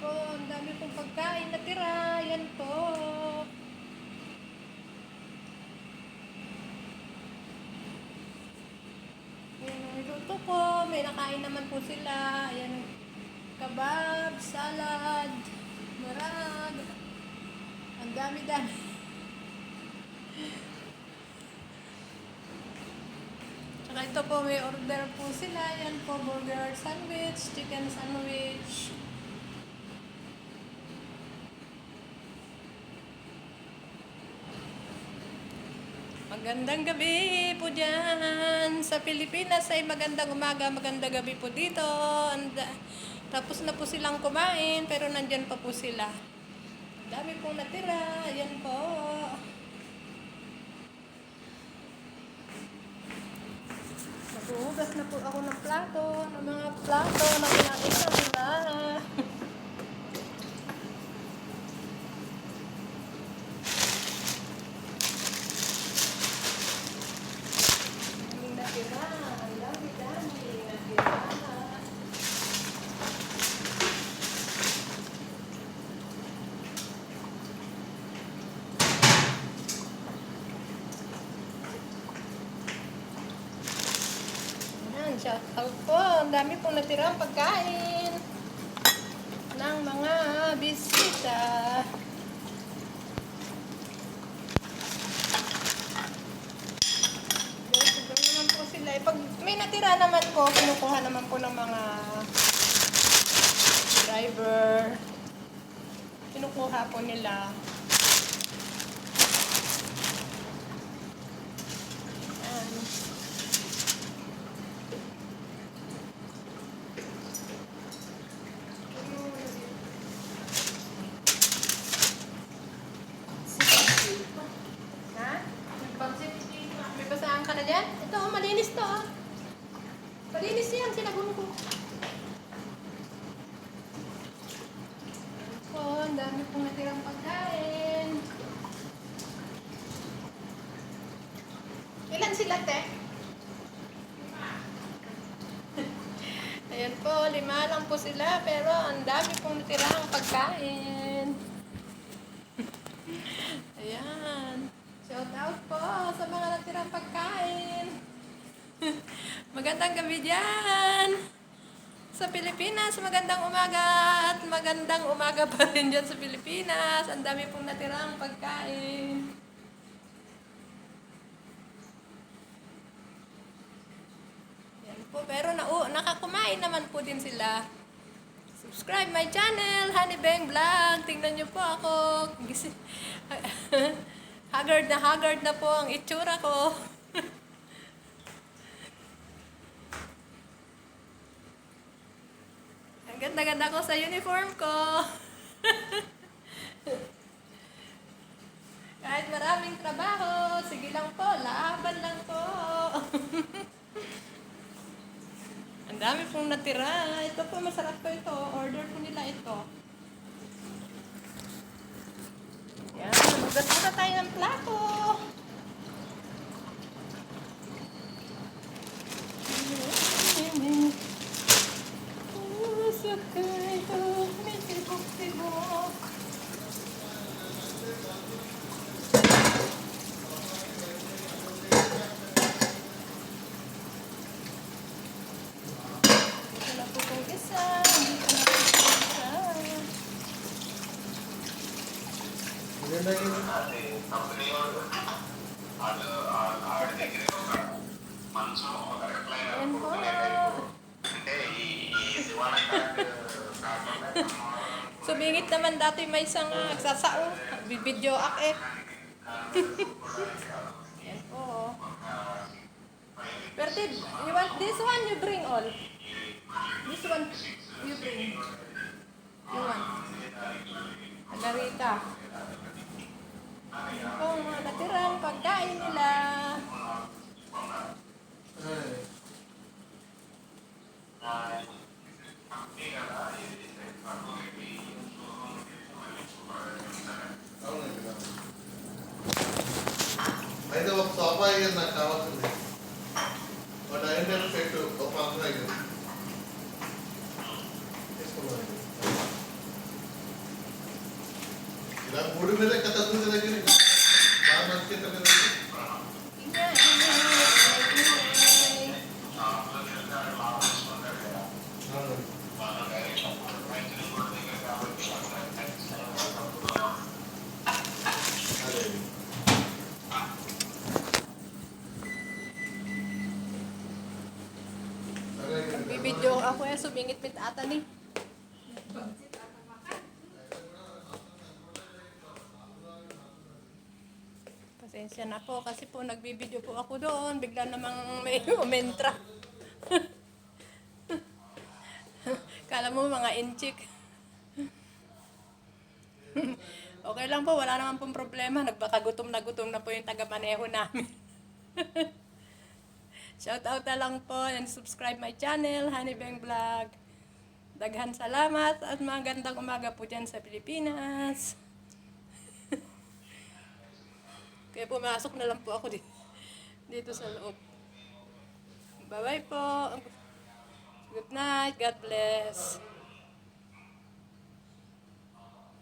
po, ang dami pong pagkain natira. Yan po. Yan ang niluto ko. May nakain naman po sila. Ayan, kabab, salad, marag. Ang dami-dami. Tsaka ito po, may order po sila. Yan po, burger sandwich, chicken sandwich. Magandang gabi po dyan sa Pilipinas ay magandang umaga, magandang gabi po dito. Tapos na po silang kumain pero nandyan pa po sila. Dami pong natira. Ayan po. Maghuhugas na po ako ng plato, ng mga plato na kinain na nila. Natira, ang dami-dami natira. Ayan, shout out po. Ang dami pong natirang pagkain ng mga bisita. Sobrang naman po sila. Pag may natira naman po, kinukuha naman po ng mga driver. Kinukuha po nila. Ayan. Ha? May basahan ka na dyan? Ito, malinis to. Malinis yan, sinagun ko. Ang dami pong natirang pagkain. Ilan sila, te? Ayan po, 5 lang po sila, pero ang dami pong natirang pagkain. Ayan. Shout out po sa mga natirang pagkain. Magandang gabi dyan sa Pilipinas. Magandang umaga at magandang umaga pa rin dyan sa Pilipinas. Ang dami pong natirang pagkain. Yan po. Pero nakakumain naman po din sila. Subscribe my channel, Honey Beng Vlog. Tingnan nyo po ako. Haggard na po ang itsura ko. Ang ganda-ganda ko sa uniform ko. Kahit maraming trabaho, sige lang po, laban lang po. Ang dami pong natira. Ito po, masarap po ito. Order po nila ito. Yan, magas na tayo ng plato. Sakay ito, may sibok-sibok. Dito na po itong isa. Dito na po itong isa. Ayan po. Sumingit naman dati may isang nagsasao. Bibidyo ak eh. Ayan po. Pertid, you want this one? You bring all. This one, you bring. You want. Agarita. Ayan po, mga natirang pagkain nila. అయితే ఒక సోఫా అయ్యింది నాకు కావాల్సింది ఒక dining table set ఒక పంపం అయ్యింది తీసుకున్నాను ఇలా మూడు మీద కథ చూసే దగ్గర బాగా మంచి Bibidyo ako sumingit-mit ata ni. Pasensya na po kasi po nagbibideo po ako doon. Bigla namang may umentra. Kala mo mga inchik. Okay lang po, wala naman pong problema. Nagbaka gutom na po yung taga-maneho namin. Shout out na lang po and subscribe my channel, Honey Beng Vlog. Daghan salamat at magandang umaga po dyan sa Pilipinas. Kaya pumasok na lang po ako dito sa loob. Bye-bye po. Good night. God bless.